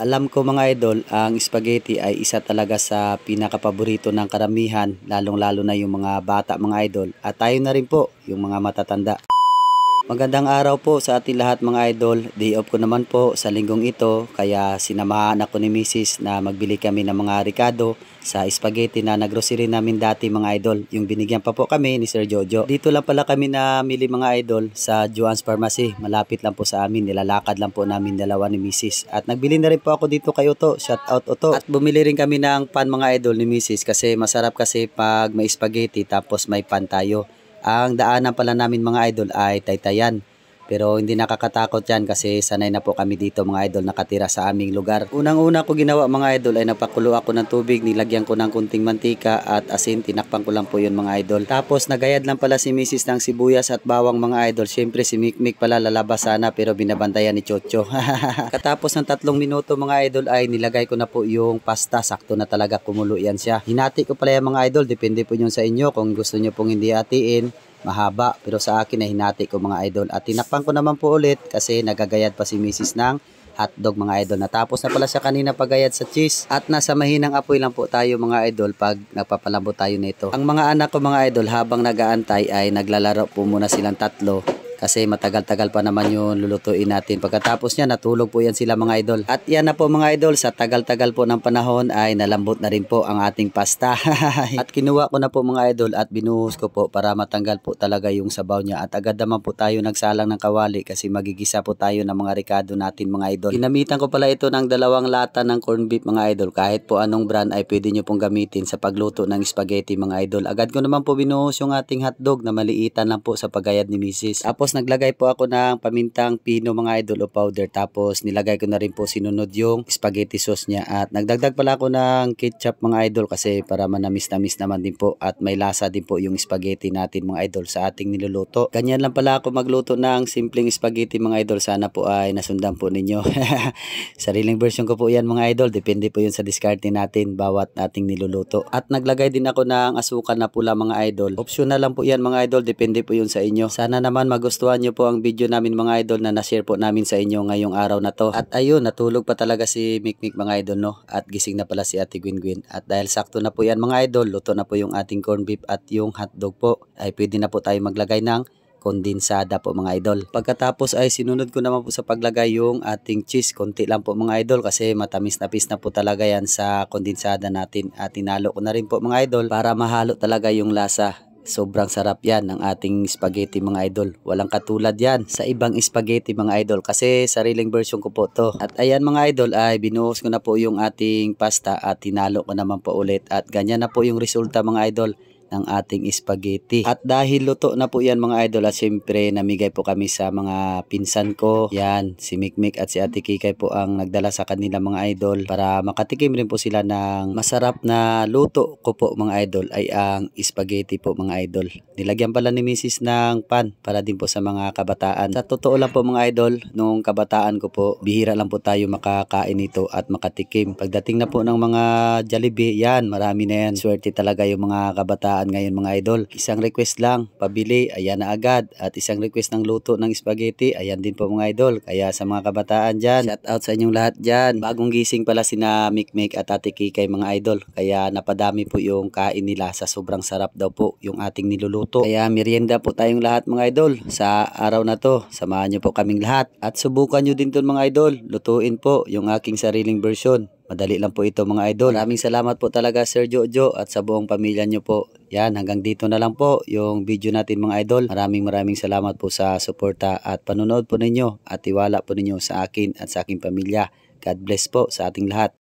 Alam ko mga idol, ang spaghetti ay isa talaga sa pinakapaborito ng karamihan, lalong-lalo na yung mga bata mga idol at tayo na rin po, yung mga matatanda. Magandang araw po sa ating lahat mga idol. Day off ko naman po sa linggong ito kaya sinamahan ako ni Mrs. na magbili kami ng mga ricado sa spaghetti na naggrocery namin dati mga idol. Yung binigyan pa po kami ni Sir Jojo. Dito lang pala kami namili mga idol sa Joan's Pharmacy. Malapit lang po sa amin. Nilalakad lang po namin dalawa ni Mrs. At nagbili na rin po ako dito kay Otto. Shout out Otto. At bumili rin kami ng pan mga idol ni Mrs. kasi masarap kasi pag may spaghetti tapos may pan tayo. Ang daanan pala namin mga idol ay Taytayan. Pero hindi nakakatakot yan kasi sanay na po kami dito mga idol nakatira sa aming lugar. Unang-una ko ginawa mga idol ay napakulo ako ng tubig, nilagyan ko ng kunting mantika at asin, tinakpan ko lang po yun mga idol. Tapos nagayad lang pala si Mrs. ng sibuyas at bawang mga idol. Siyempre si Mikmik pala lalabas sana pero binabantayan ni Chocho. Katapos ng 3 minuto mga idol ay nilagay ko na po yung pasta. Sakto na talaga kumulo yan siya. Hinati ko pala yan mga idol, depende po yun sa inyo kung gusto nyo pong hindi hatiin. Mahaba pero sa akin na hinati ko mga idol at tinakpan ko naman po ulit kasi nagagayad pa si Mrs. ng hotdog mga idol. Natapos na pala siya kanina pagayad sa cheese at nasa mahinang apoy lang po tayo mga idol pag nagpapalambot tayo nito. Ang mga anak ko mga idol habang nagaantay ay naglalaro po muna silang tatlo. Kasi matagal-tagal pa naman yung lulutuin natin. Pagkatapos niya, natulog po yan sila mga idol. At yan na po mga idol, sa tagal-tagal po ng panahon ay nalambot na rin po ang ating pasta. At kinuha ko na po mga idol at binuhos ko po para matanggal po talaga yung sabaw niya. At agad naman po tayo nagsalang ng kawali kasi magigisa po tayo ng mga ricado natin mga idol. Ginamitan ko pala ito ng 2 lata ng corned beef mga idol. Kahit po anong brand ay pwede nyo pong gamitin sa pagluto ng spaghetti mga idol. Agad ko naman po binuhos yung ating hotdog na maliitan lang po sa pagayad ni Mrs. Tapos naglagay po ako ng pamintang pino mga idol o powder. Tapos nilagay ko na rin po sinunod yung spaghetti sauce niya. At nagdagdag pala ako ng ketchup mga idol kasi para manamis-namis naman din po. At may lasa din po yung spaghetti natin mga idol sa ating niluluto. Ganyan lang pala ako magluto ng simpleng spaghetti mga idol. Sana po ay nasundan po ninyo. Sariling version ko po yan mga idol. Depende po yun sa diskarte natin bawat ating niluluto. At naglagay din ako ng asukal na pula mga idol. Optional lang po yan mga idol. Depende po yun sa inyo. Sana naman magustuhan nyo po ang video namin mga idol na na-share po namin sa inyo ngayong araw na to. At ayun, natulog pa talaga si Mikmik mga idol no. At gising na pala si Ate Gwingwin. At dahil sakto na po yan mga idol, luto na po yung ating corned beef at yung hotdog po. Ay pwede na po tayo maglagay ng kondensada po mga idol. Pagkatapos ay sinunod ko naman po sa paglagay yung ating cheese. Konti lang po mga idol kasi matamis na po talaga yan sa kondensada natin. At tinalo ko na rin po mga idol para mahalo talaga yung lasa. Sobrang sarap yan ng ating spaghetti mga idol. Walang katulad yan sa ibang spaghetti mga idol kasi sariling version ko po to. At ayan mga idol ay binuhos ko na po yung ating pasta at tinalo ko naman po ulit. At ganyan na po yung resulta mga idol ng ating spaghetti. At dahil luto na po yan mga idol at syempre namigay po kami sa mga pinsan ko. Yan, si Mikmik at si Ate Kikay po ang nagdala sa kanila mga idol para makatikim rin po sila ng masarap na luto ko po mga idol ay ang spaghetti po mga idol. Nilagyan pala ni Mrs. ng pan para din po sa mga kabataan. Sa totoo lang po mga idol, nung kabataan ko po, bihira lang po tayo makakain ito at makatikim. Pagdating na po ng mga Jollibee, yan, marami na yan. Swerte talaga yung mga kabataan ngayon mga idol. Isang request lang, pabili, ayan na agad. At isang request ng luto ng spaghetti, ayan din po mga idol. Kaya sa mga kabataan dyan, shout out sa inyong lahat dyan. Bagong gising pala sina Mikmik at Ate Kikay mga idol. Kaya napadami po yung kain nila sa sobrang sarap daw po yung ating niluluto. Kaya merienda po tayong lahat mga idol sa araw na to. Samahan nyo po kaming lahat. At subukan nyo din to mga idol. Lutuin po yung aking sariling version. Madali lang po ito mga idol. Maraming salamat po talaga Sir Jojo at sa buong pamilya nyo po. Yan, hanggang dito na lang po yung video natin mga idol. Maraming salamat po sa suporta at panonood po ninyo at tiwala po ninyo sa akin at sa aking pamilya. God bless po sa ating lahat.